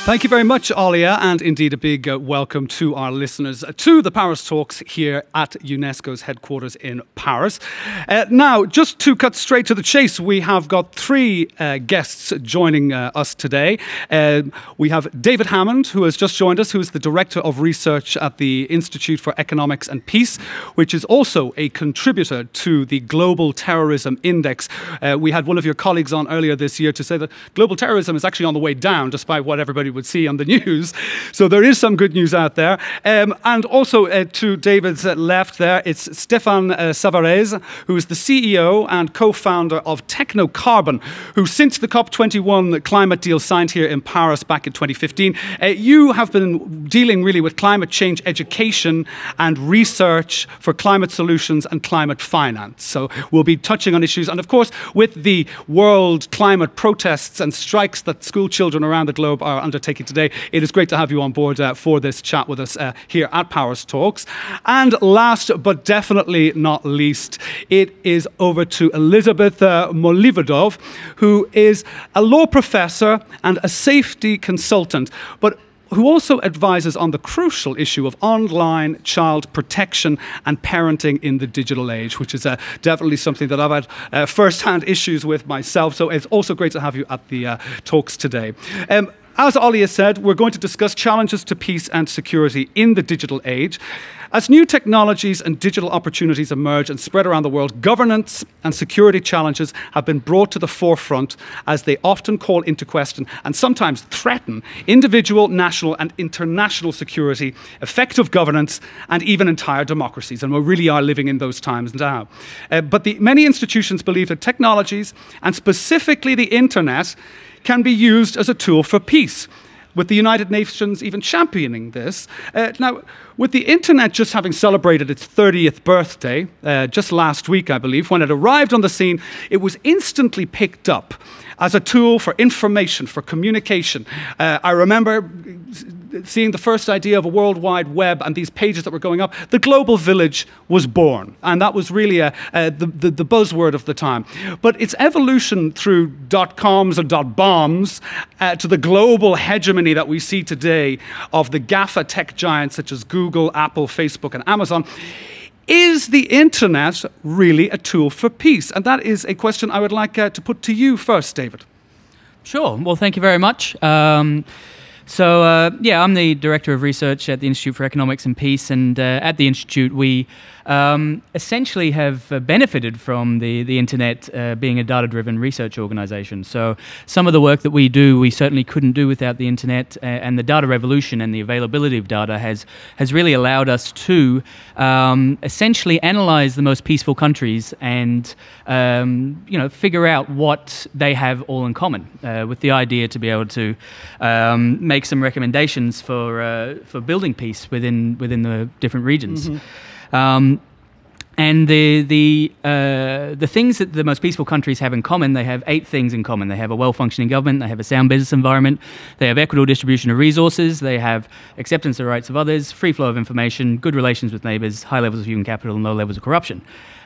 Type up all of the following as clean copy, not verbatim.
Thank you very much, Alia, and indeed a big welcome to our listeners to the Paris Talks here at UNESCO's headquarters in Paris. Now, just to cut straight to the chase, we have got three guests joining us today. We have David Hammond, who has just joined us, who is the Director of Research at the Institute for Economics and Peace, which is also a contributor to the Global Terrorism Index. We had one of your colleagues on earlier this year to say that global terrorism is actually on the way down, despite what everybody would see on the news. So there is some good news out there. And also to David's left there, it's Stéphane Savarez, who is the CEO and co-founder of Technocarbon, who since the COP21 climate deal signed here in Paris back in 2015, you have been dealing really with climate change education and research for climate solutions and climate finance. So we'll be touching on issues. And of course, with the world climate protests and strikes that school children around the globe are undertaking today, it is great to have you on board for this chat with us here at Paris Talks. And last but definitely not least, it is over to Elizabeth Molividov, who is a law professor and a safety consultant, but who also advises on the crucial issue of online child protection and parenting in the digital age, which is definitely something that I've had first-hand issues with myself. So it's also great to have you at the talks today. As Alia said, we're going to discuss challenges to peace and security in the digital age. As new technologies and digital opportunities emerge and spread around the world, governance and security challenges have been brought to the forefront as they often call into question and sometimes threaten individual, national and international security, effective governance and even entire democracies. And we really are living in those times now. But many institutions believe that technologies, and specifically the internet, can be used as a tool for peace, with the United Nations even championing this. Now, with the internet just having celebrated its 30th birthday, just last week, I believe, when it arrived on the scene, it was instantly picked up as a tool for information, for communication. I remember seeing the first idea of a World Wide Web and these pages that were going up. The global village was born, and that was really the buzzword of the time. But its evolution through .coms and .bombs to the global hegemony that we see today of the GAFA tech giants such as Google, Apple, Facebook, and Amazon. Is the internet really a tool for peace? And that is a question I would like to put to you first, David. Sure. Well, thank you very much. Yeah, I'm the Director of Research at the Institute for Economics and Peace, and at the Institute we essentially have benefited from the internet being a data-driven research organization. So some of the work that we do, we certainly couldn't do without the internet, and the data revolution and the availability of data has really allowed us to essentially analyze the most peaceful countries and figure out what they have all in common, with the idea to be able to make some recommendations for building peace within the different regions. Mm-hmm. And the things that the most peaceful countries have in common, they have 8 things in common. They have a well-functioning government, they have a sound business environment, they have equitable distribution of resources, they have acceptance of the rights of others, free flow of information, good relations with neighbors, high levels of human capital, and low levels of corruption.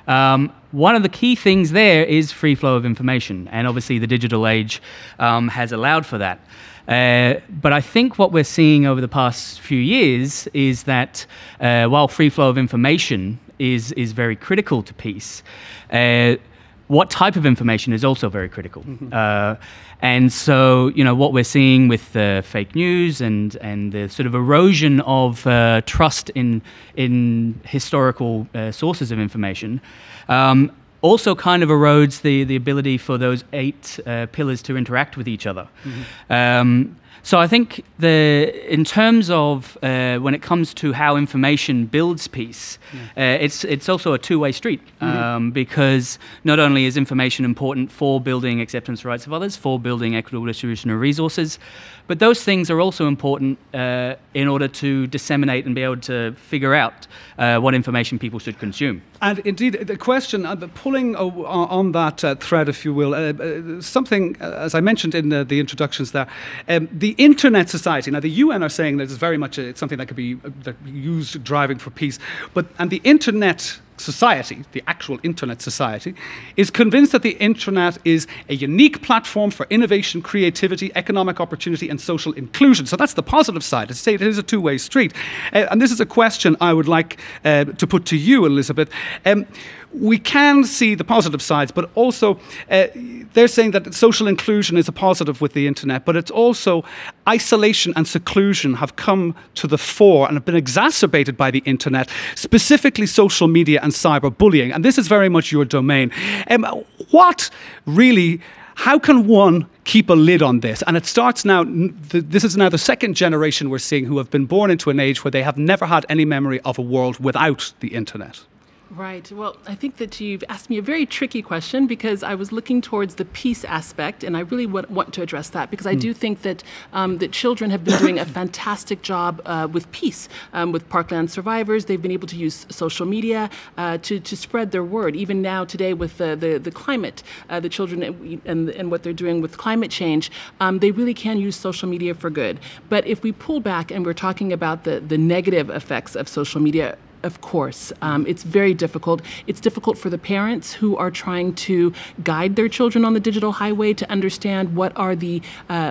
One of the key things there is free flow of information, and obviously the digital age has allowed for that. But I think what we're seeing over the past few years is that while free flow of information is very critical to peace, what type of information is also very critical. Mm-hmm. And so, what we're seeing with fake news and the sort of erosion of trust in historical sources of information also kind of erodes the ability for those 8 pillars to interact with each other. Mm-hmm. So I think in terms of when it comes to how information builds peace, it's also a two-way street, because not only is information important for building acceptance of rights of others, for building equitable distribution of resources, but those things are also important in order to disseminate and be able to figure out what information people should consume. And indeed, the question, pulling on that thread, if you will, something, as I mentioned in the introductions there, the Internet Society, now the UN are saying that it's very much it's something that could be used driving for peace, and the Internet society, the actual internet society, is convinced that the internet is a unique platform for innovation, creativity, economic opportunity, and social inclusion. So that's the positive side. To say it is a two-way street. And this is a question I would like to put to you, Elizabeth. We can see the positive sides, but also they're saying that social inclusion is a positive with the internet, but it's also isolation and seclusion have come to the fore and have been exacerbated by the internet, specifically social media and cyberbullying. And this is very much your domain. How can one keep a lid on this? And it starts now, this is now the second generation we're seeing who have been born into an age where they have never had any memory of a world without the internet. Right. Well, I think that you've asked me a very tricky question because I was looking towards the peace aspect, and I really want to address that because I do think that that children have been doing a fantastic job with peace. With Parkland Survivors, they've been able to use social media to spread their word. Even now, today, with the climate, the children and what they're doing with climate change, they really can use social media for good. But if we pull back and we're talking about the negative effects of social media, of course, it's very difficult. It's difficult for the parents who are trying to guide their children on the digital highway to understand what are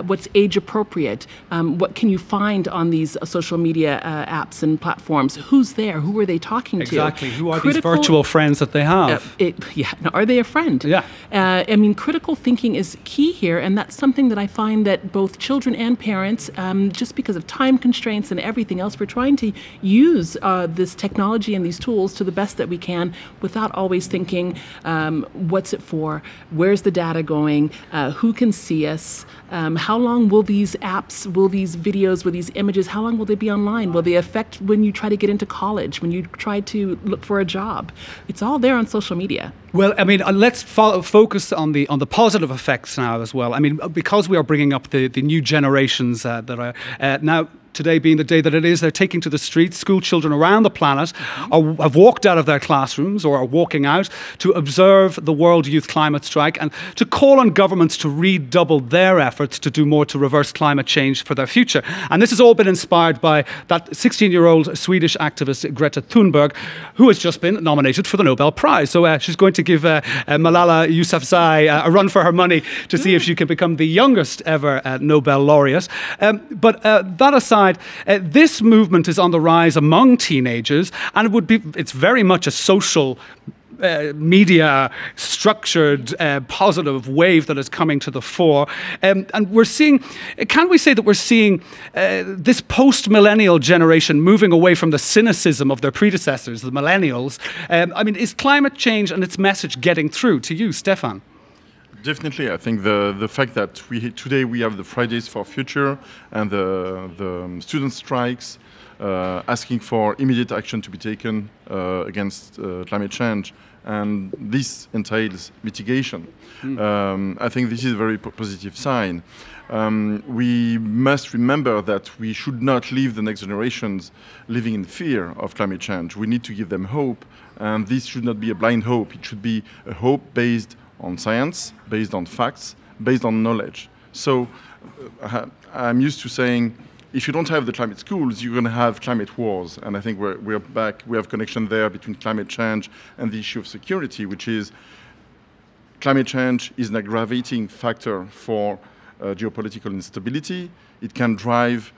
what's age appropriate. What can you find on these social media apps and platforms? Who's there? Who are they talking to? Exactly. Who are these virtual friends that they have? Are they a friend? Yeah. I mean, critical thinking is key here, and that's something that I find that both children and parents, just because of time constraints and everything else, we're trying to use this technology and these tools to the best that we can without always thinking, what's it for? Where's the data going? Who can see us? How long will these apps, will these videos, will these images, how long will they be online? Will they affect when you try to get into college, when you try to look for a job? It's all there on social media. Well, I mean, let's focus on the positive effects now as well. I mean, because we are bringing up the new generations that are now, today being the day that it is, they're taking to the streets. School children around the planet have walked out of their classrooms or are walking out to observe the World Youth Climate Strike and to call on governments to redouble their efforts to do more to reverse climate change for their future. And this has all been inspired by that 16-year-old Swedish activist Greta Thunberg, who has just been nominated for the Nobel Prize. So she's going to give Malala Yousafzai a run for her money to see if she can become the youngest ever Nobel laureate. But that aside, this movement is on the rise among teenagers, and it's very much a social media structured positive wave that is coming to the fore. And we're seeing, can we say that we're seeing this post-millennial generation moving away from the cynicism of their predecessors, the millennials? I mean, is climate change and its message getting through to you, Stefan? Definitely, I think the fact that today we have the Fridays for Future and the student strikes asking for immediate action to be taken against climate change, and this entails mitigation. I think this is a very positive sign. We must remember that we should not leave the next generations living in fear of climate change. We need to give them hope, and this should not be a blind hope. It should be a hope based on science, based on facts, based on knowledge. So I'm used to saying, if you don't have the climate schools, you're going to have climate wars. And I think we're back. We have connection there between climate change and the issue of security, which is climate change is an aggravating factor for geopolitical instability. It can drive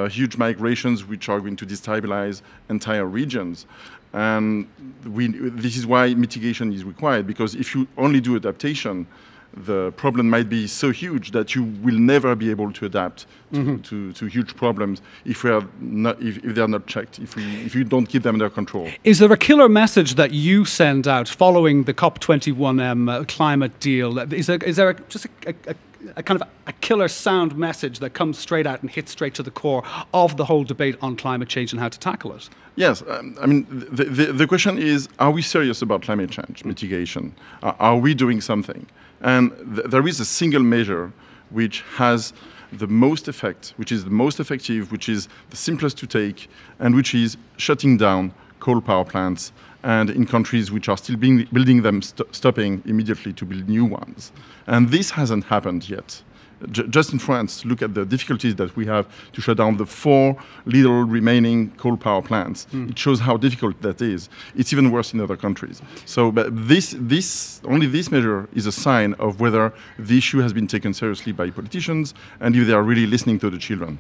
huge migrations which are going to destabilize entire regions. And this is why mitigation is required, because if you only do adaptation, the problem might be so huge that you will never be able to adapt to huge problems if they are not checked, if you don't keep them under control. Is there a killer message that you send out following the COP21 climate deal? Is there just a kind of a killer sound message that comes straight out and hits straight to the core of the whole debate on climate change and how to tackle it? Yes, I mean, the question is, are we serious about climate change mitigation? Are we doing something? And there is a single measure which has the most effect, which is the most effective, which is the simplest to take, and which is shutting down coal power plants, and in countries which are still building them, stopping immediately to build new ones. And this hasn't happened yet. just in France, look at the difficulties that we have to shut down the 4 little remaining coal power plants. It shows how difficult that is. It's even worse in other countries. So, but only this measure is a sign of whether the issue has been taken seriously by politicians and if they are really listening to the children.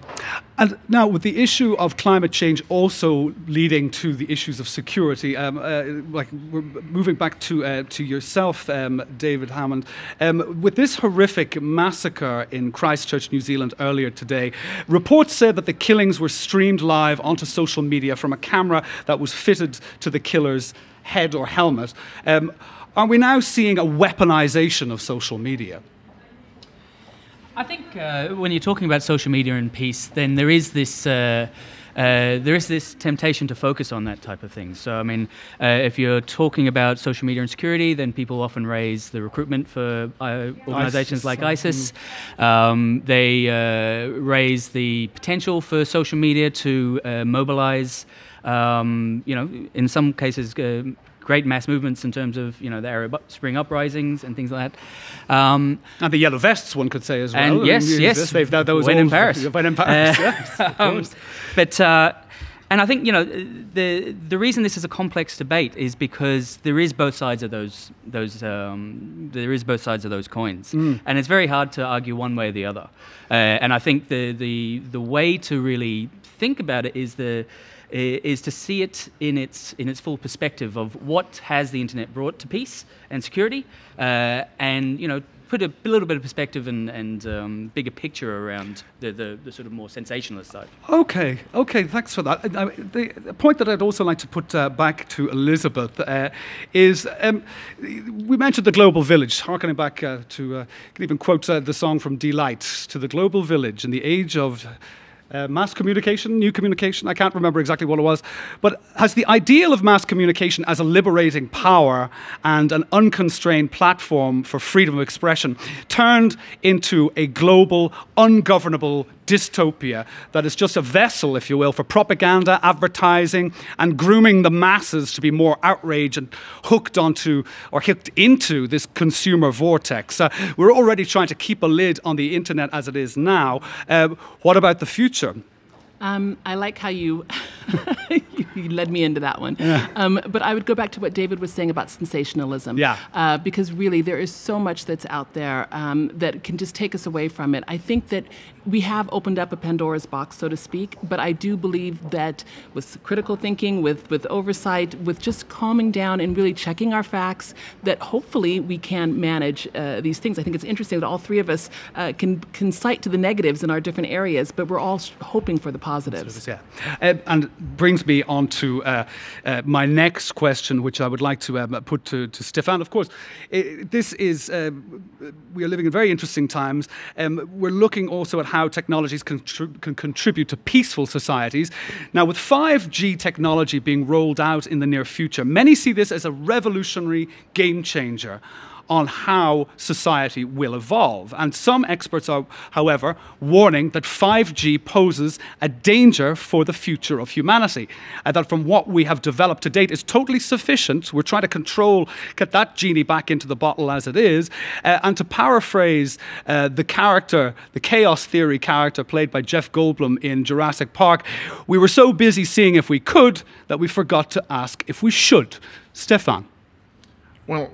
And now, with the issue of climate change also leading to the issues of security, like we're moving back to yourself, David Hammond, with this horrific massacre in Christchurch, New Zealand earlier today, reports said that the killings were streamed live onto social media from a camera that was fitted to the killer's head or helmet. Are we now seeing a weaponization of social media? I think when you're talking about social media and peace, then there is this temptation to focus on that type of thing. So, I mean, if you're talking about social media and security, then people often raise the recruitment for organizations like ISIS. They raise the potential for social media to mobilize, in some cases, great mass movements in terms of, the Arab Spring uprisings and things like that. And the yellow vests, one could say as well. And yes, when in Paris. When in Paris, yes, of course. But and I think the reason this is a complex debate is because there is both sides of those coins, and it's very hard to argue one way or the other. And I think the way to really think about it is to see it in its full perspective of what has the internet brought to peace and security, and put a little bit of perspective and bigger picture around the sort of more sensationalist side. Okay, thanks for that. The point that I'd also like to put back to Elizabeth is we mentioned the global village, harkening back to, I can even quote the song from Delight, to the global village in the age of mass communication, new communication, I can't remember exactly what it was, but has the ideal of mass communication as a liberating power and an unconstrained platform for freedom of expression turned into a global, ungovernable dystopia that is just a vessel, if you will, for propaganda, advertising, and grooming the masses to be more outraged and hooked into this consumer vortex? We're already trying to keep a lid on the internet as it is now. What about the future? I like how you led me into that one. Yeah. But I would go back to what David was saying about sensationalism. Yeah. Because really there is so much that's out there that can just take us away from it. I think that we have opened up a Pandora's box, so to speak, but I do believe that with critical thinking, with oversight, with just calming down and really checking our facts, that hopefully we can manage these things. I think it's interesting that all three of us can cite to the negatives in our different areas, but we're all hoping for the positives. Yeah. And brings me on to my next question, which I would like to put to Stéphane. Of course, this is, we are living in very interesting times. We're looking also at how technologies can contribute to peaceful societies. Now, with 5G technology being rolled out in the near future, many see this as a revolutionary game changer on how society will evolve. And some experts are, however, warning that 5G poses a danger for the future of humanity, and that from what we have developed to date is totally sufficient. We're trying to get that genie back into the bottle as it is. And to paraphrase the chaos theory character played by Jeff Goldblum in Jurassic Park, we were so busy seeing if we could that we forgot to ask if we should. Stéphane. Well,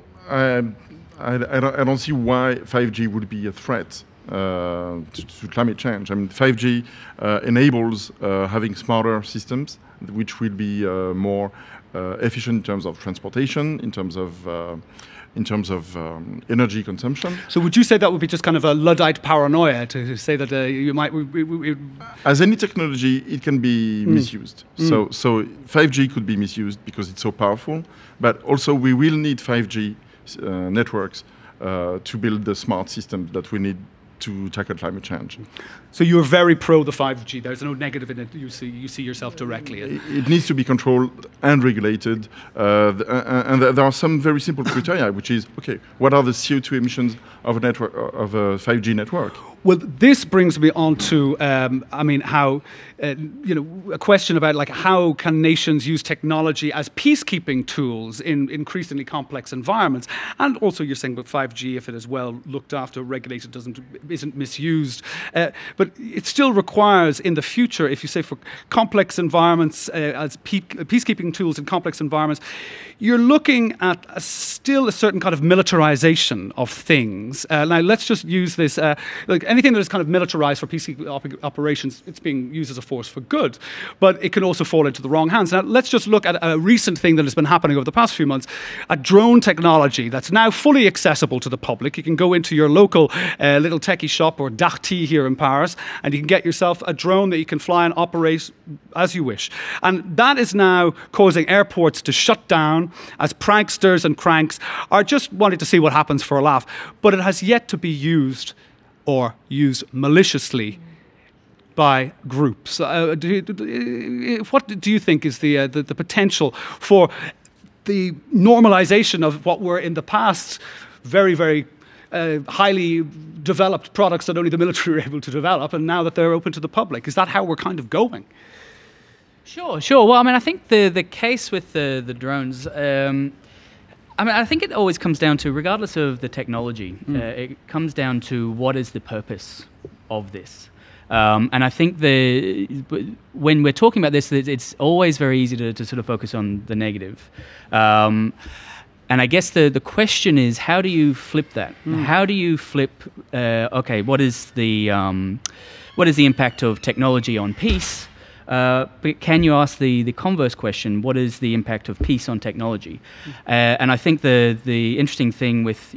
I don't see why 5G would be a threat to climate change. I mean, 5G enables having smarter systems, which will be more efficient in terms of transportation, in terms of energy consumption. So would you say that would be just kind of a Luddite paranoia to say that you might... As any technology, it can be misused. So 5G could be misused because it's so powerful, but also we will need 5G networks to build the smart systems that we need to tackle climate change. So you're very pro the 5G. There's no negative in it. You see yourself directly. It needs to be controlled and regulated. And there are some very simple criteria, which is, okay, what are the CO2 emissions of a 5G network? Well, this brings me on to, how, a question about like how can nations use technology as peacekeeping tools in increasingly complex environments, and also you're saying about 5G, if it is well looked after, regulated, doesn't isn't misused. But it still requires in the future, if you say for complex environments, as peacekeeping tools in complex environments, you're looking at still a certain kind of militarization of things. Now, let's just use this, like anything that is kind of militarized for peacekeeping operations, it's being used as a force for good, but it can also fall into the wrong hands. Now, let's just look at a recent thing that has been happening over the past few months, a drone technology that's now fully accessible to the public. You can go into your local little techie shop or Darty here in Paris, and you can get yourself a drone that you can fly and operate as you wish. And that is now causing airports to shut down as pranksters and cranks are just wanting to see what happens for a laugh. But it has yet to be used or used maliciously by groups. What do you think is the potential for the normalization of what were in the past very, very highly developed products that only the military were able to develop, and now that they're open to the public? Is that how we're kind of going? Sure. Well, I mean, I think the case with the drones, I mean, I think it always comes down to, regardless of the technology, it comes down to what is the purpose of this. And I think when we're talking about this, it's always very easy to sort of focus on the negative. And I guess the question is, how do you flip that? How do you flip, okay, what is the impact of technology on peace? But can you ask the converse question, what is the impact of peace on technology? And I think the interesting thing with,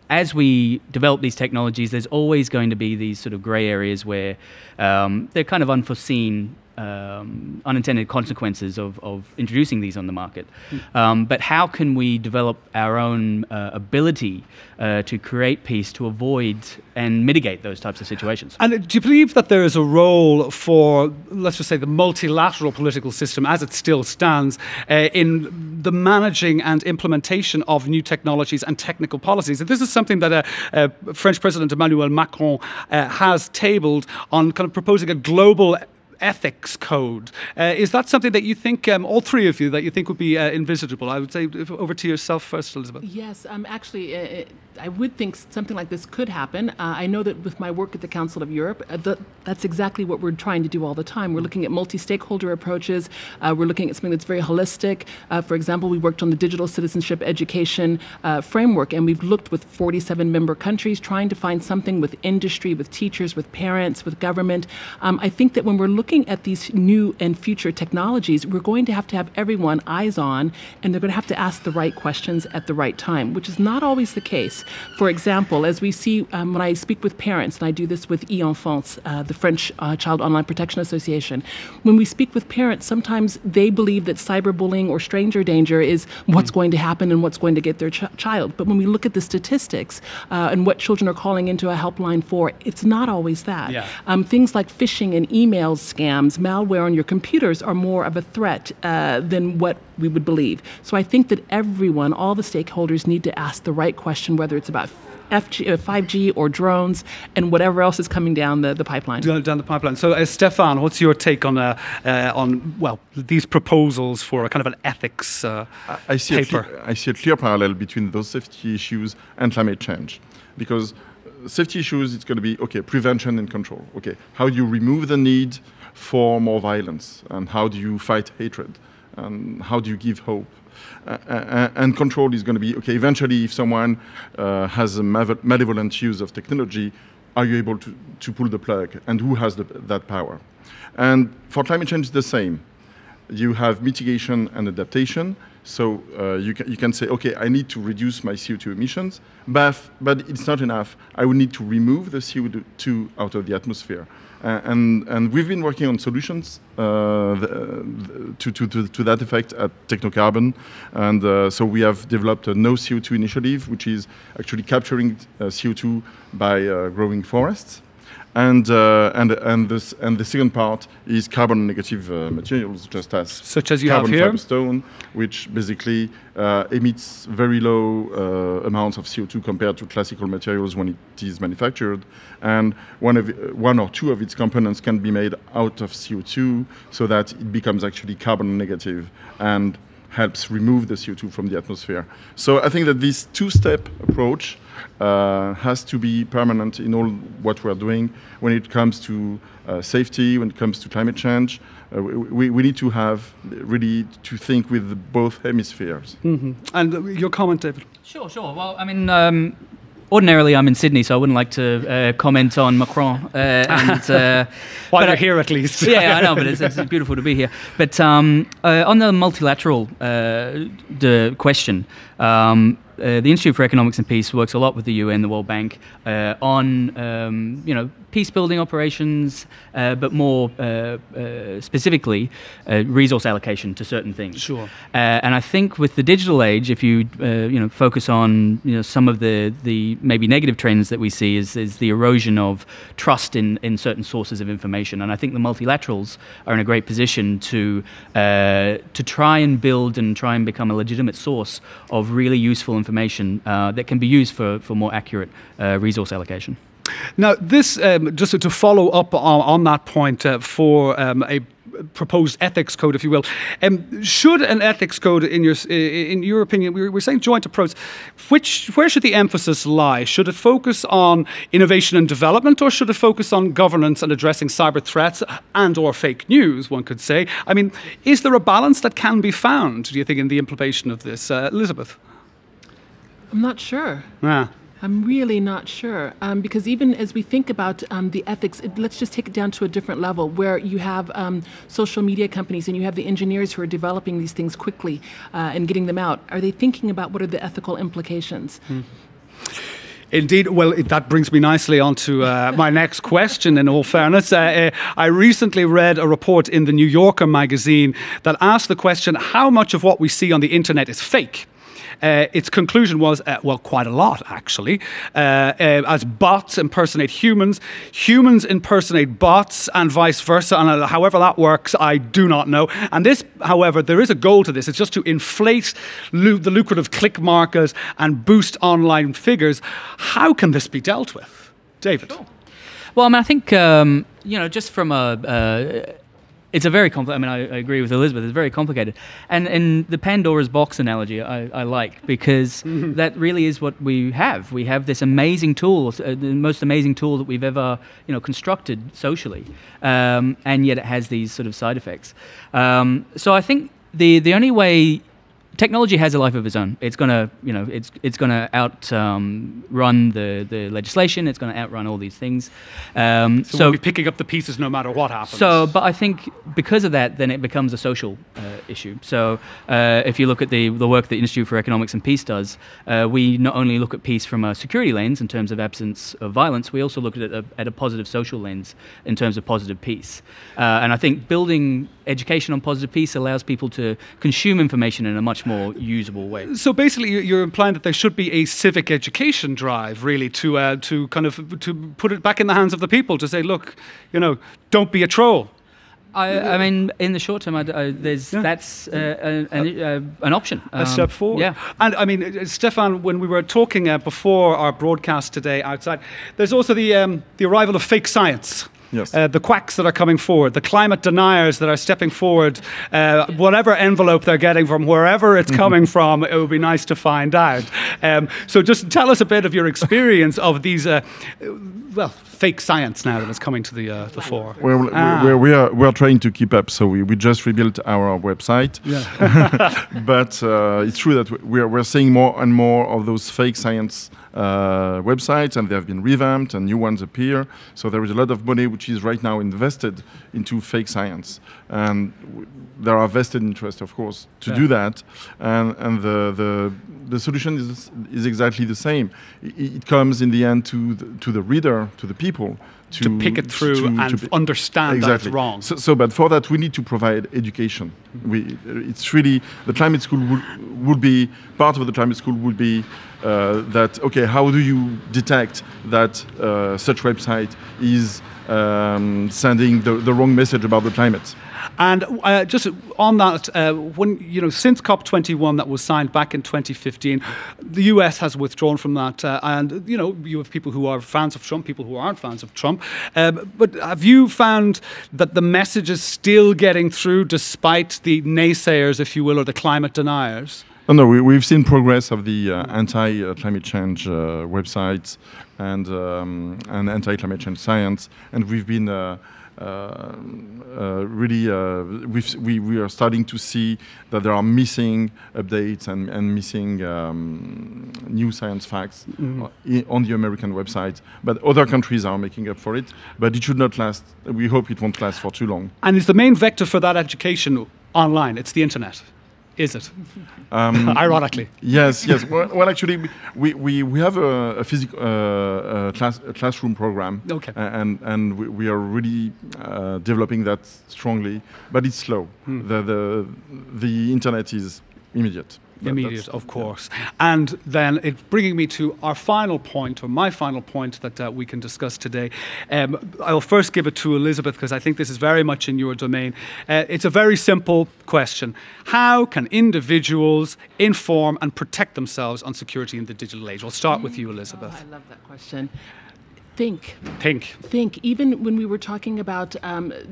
as we develop these technologies, there's always going to be these sort of grey areas where they're kind of unforeseen, unintended consequences of introducing these on the market. But how can we develop our own ability to create peace, to avoid and mitigate those types of situations? And do you believe that there is a role for, let's just say, the multilateral political system as it still stands in the managing and implementation of new technologies and technical policies? And this is something that French President Emmanuel Macron has tabled on kind of proposing a global ethics code. Is that something that you think, all three of you, that you think would be envisageable? I would say over to yourself first, Elizabeth. Yes, actually, I would think something like this could happen. I know that with my work at the Council of Europe, that's exactly what we're trying to do all the time. We're looking at multi-stakeholder approaches. We're looking at something that's very holistic. For example, we worked on the digital citizenship education framework, and we've looked with 47 member countries, trying to find something with industry, with teachers, with parents, with government. I think that when we're looking at these new and future technologies, we're going to have everyone eyes on, and they're going to have to ask the right questions at the right time, which is not always the case. For example, as we see when I speak with parents, and I do this with e-Enfance, the French Child Online Protection Association, when we speak with parents, sometimes they believe that cyberbullying or stranger danger is what's going to happen and what's going to get their child. But when we look at the statistics and what children are calling into a helpline for, it's not always that. Yeah. Things like phishing and email scams, malware on your computers are more of a threat than what we would believe. So I think that everyone, all the stakeholders, need to ask the right question, whether it's about 5G or drones and whatever else is coming down the pipeline. Down the pipeline. So, Stéphane, what's your take on these proposals for a kind of an ethics paper? I see a clear parallel between those safety issues and climate change, because safety issues, it's going to be, okay, prevention and control. Okay, how do you remove the need for more violence, and how do you fight hatred, and how do you give hope? And control is going to be, okay, eventually if someone has a malevolent use of technology, are you able to pull the plug, and who has that power? And for climate change, it's the same. You have mitigation and adaptation. So you can say, okay, I need to reduce my CO2 emissions, but it's not enough. I will need to remove the CO2 out of the atmosphere. And we've been working on solutions to that effect at Technocarbon. And so we have developed a no CO2 initiative, which is actually capturing CO2 by growing forests. And the second part is carbon negative materials, such as you carbon have here, fiber stone, which basically emits very low amounts of CO2 compared to classical materials when it is manufactured. And one or two of its components can be made out of CO2, so that it becomes actually carbon negative. And helps remove the CO2 from the atmosphere. So I think that this two-step approach has to be permanent in all what we're doing when it comes to safety, when it comes to climate change. We need to have really to think with both hemispheres. Mm-hmm. And your comment, David? Sure. Well, I mean, ordinarily I'm in Sydney, so I wouldn't like to comment on Macron. While you're here, at least. Yeah, I know, but it's beautiful to be here. But on the multilateral the question, the Institute for Economics and Peace works a lot with the UN, the World Bank, on peace-building operations, but more specifically, resource allocation to certain things. Sure. And I think with the digital age, if you focus on some of the maybe negative trends that we see is the erosion of trust in certain sources of information. And I think the multilaterals are in a great position to try and build and try and become a legitimate source of really useful information that can be used for more accurate resource allocation. Now, this, just to follow up on that point for a proposed ethics code, if you will, should an ethics code, in your opinion, we're saying joint approach, where should the emphasis lie? Should it focus on innovation and development, or should it focus on governance and addressing cyber threats and or fake news, one could say? I mean, is there a balance that can be found, do you think, in the implementation of this? Elizabeth? I'm not sure. Yeah. I'm really not sure, because even as we think about the ethics, let's just take it down to a different level where you have social media companies and you have the engineers who are developing these things quickly and getting them out. Are they thinking about what are the ethical implications? Indeed. Well, that brings me nicely on to my next question, in all fairness. I recently read a report in the New Yorker magazine that asked the question, how much of what we see on the internet is fake? Its conclusion was, well, quite a lot, actually. As bots impersonate humans, humans impersonate bots, and vice versa. And however that works, I do not know. And this, however, there is a goal to this. It's just to inflate the lucrative click markers and boost online figures. How can this be dealt with? David? Sure. Well, I mean, I think, just from it's a very complicated. I mean, I agree with Elizabeth. It's very complicated, and the Pandora's box analogy I like, because that really is what we have. We have this amazing tool, the most amazing tool that we've ever constructed socially, and yet it has these sort of side effects. So I think the only way. Technology has a life of its own. It's gonna, it's gonna outrun the legislation. It's gonna outrun all these things. So we'll be picking up the pieces no matter what happens. But I think because of that, then it becomes a social issue. So if you look at the work that the Institute for Economics and Peace does, we not only look at peace from a security lens in terms of absence of violence, we also look at it at a positive social lens in terms of positive peace. And I think building education on positive peace allows people to consume information in a much more usable way. So basically, you're implying that there should be a civic education drive, really, to put it back in the hands of the people, to say, look, don't be a troll. I mean, in the short term, that's an option. A step forward. Yeah. And I mean, Stefan, when we were talking before our broadcast today outside, there's also the arrival of fake science. Yes. The quacks that are coming forward, the climate deniers that are stepping forward, whatever envelope they're getting from wherever it's coming from, it would be nice to find out. So just tell us a bit of your experience of these, fake science now that is coming to the fore. Well, we are trying to keep up, so we just rebuilt our website. Yeah. But it's true that we're seeing more and more of those fake science websites, and they have been revamped and new ones appear. So there is a lot of money which is right now invested into fake science, and there are vested interests, of course, to do that. And the solution is exactly the same. It comes in the end to the reader, to the people, to pick it through and understand that it's wrong. So, but for that, we need to provide education. It's really, the climate school would be, part of the climate school would be that, okay, how do you detect that such website is sending the wrong message about the climate? And just on that, when since COP21 that was signed back in 2015, the US has withdrawn from that, and you have people who are fans of Trump, people who aren't fans of Trump. But have you found that the message is still getting through, despite the naysayers, if you will, or the climate deniers? No, we've seen progress of the anti-climate change websites and anti-climate change science, and we've been really we are starting to see that there are missing updates and missing new science facts on the American website. But other countries are making up for it. But it should not last. We hope it won't last for too long. And is the main vector for that education online? It's the internet. Is it? Ironically. Yes. Well, actually, we have a physical classroom program, okay. and we are really developing that strongly, but it's slow. The internet is immediate. Immediate, of course. And then it's bringing me to our final point, or my final point that we can discuss today. I'll first give it to Elizabeth, because I think this is very much in your domain. It's a very simple question. How can individuals inform and protect themselves on security in the digital age? We'll start with you, Elizabeth. Oh, I love that question. Think. Even when we were talking about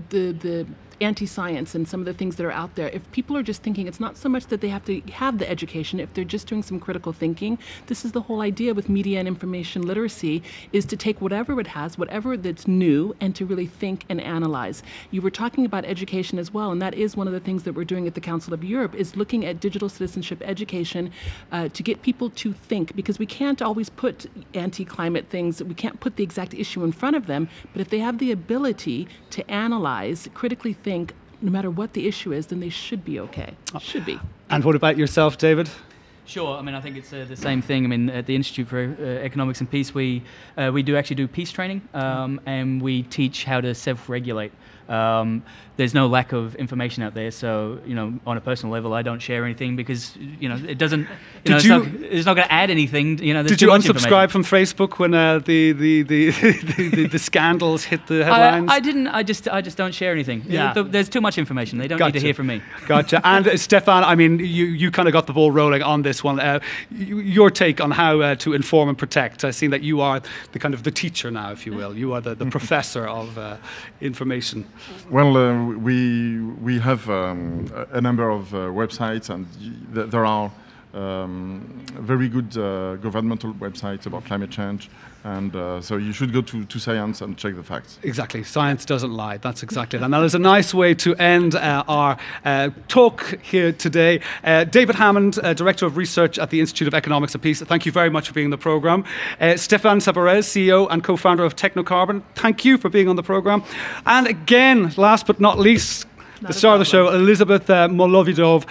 the anti-science and some of the things that are out there, if people are just thinking, it's not so much that they have to have the education, if they're just doing some critical thinking. This is the whole idea with media and information literacy, is to take whatever it has, whatever that's new, and to really think and analyze. You were talking about education as well, and that is one of the things that we're doing at the Council of Europe, is looking at digital citizenship education to get people to think, because we can't always put anti-climate things, we can't put the exact issue in front of them, but if they have the ability to analyze, critically think, no matter what the issue is, then they should be okay. Should be. And what about yourself, David? Sure. I mean, I think it's the same thing. I mean, at the Institute for Economics and Peace, we do actually do peace training, and we teach how to self-regulate. There's no lack of information out there, so on a personal level, I don't share anything because it doesn't. It's not going to add anything. Did you unsubscribe from Facebook when the scandals hit the headlines? I didn't. I just don't share anything. Yeah. There's too much information. They don't need to hear from me. Gotcha. And Stefan, I mean, you kind of got the ball rolling on this one. Your take on how to inform and protect. I've seen that you are the kind of the teacher now, if you will. You are the professor of information. Well, we have a number of websites, and there are very good governmental websites about climate change, and so you should go to science and check the facts. Exactly. Science doesn't lie. That's exactly it. And that is a nice way to end our talk here today. David Hammond, Director of Research at the Institute of Economics and Peace, thank you very much for being on the programme. Stéphane Savarez, CEO and co-founder of Technocarbon, thank you for being on the programme. And again, last but not least, the star of the show, Elizabeth Molovidov,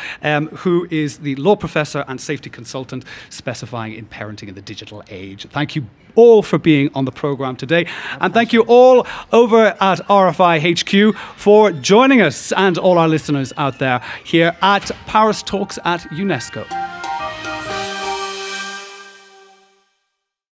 who is the law professor and safety consultant specifying in parenting in the digital age. Thank you all for being on the program today. And thank you all over at RFI HQ for joining us, and all our listeners out there here at Paris Talks at UNESCO.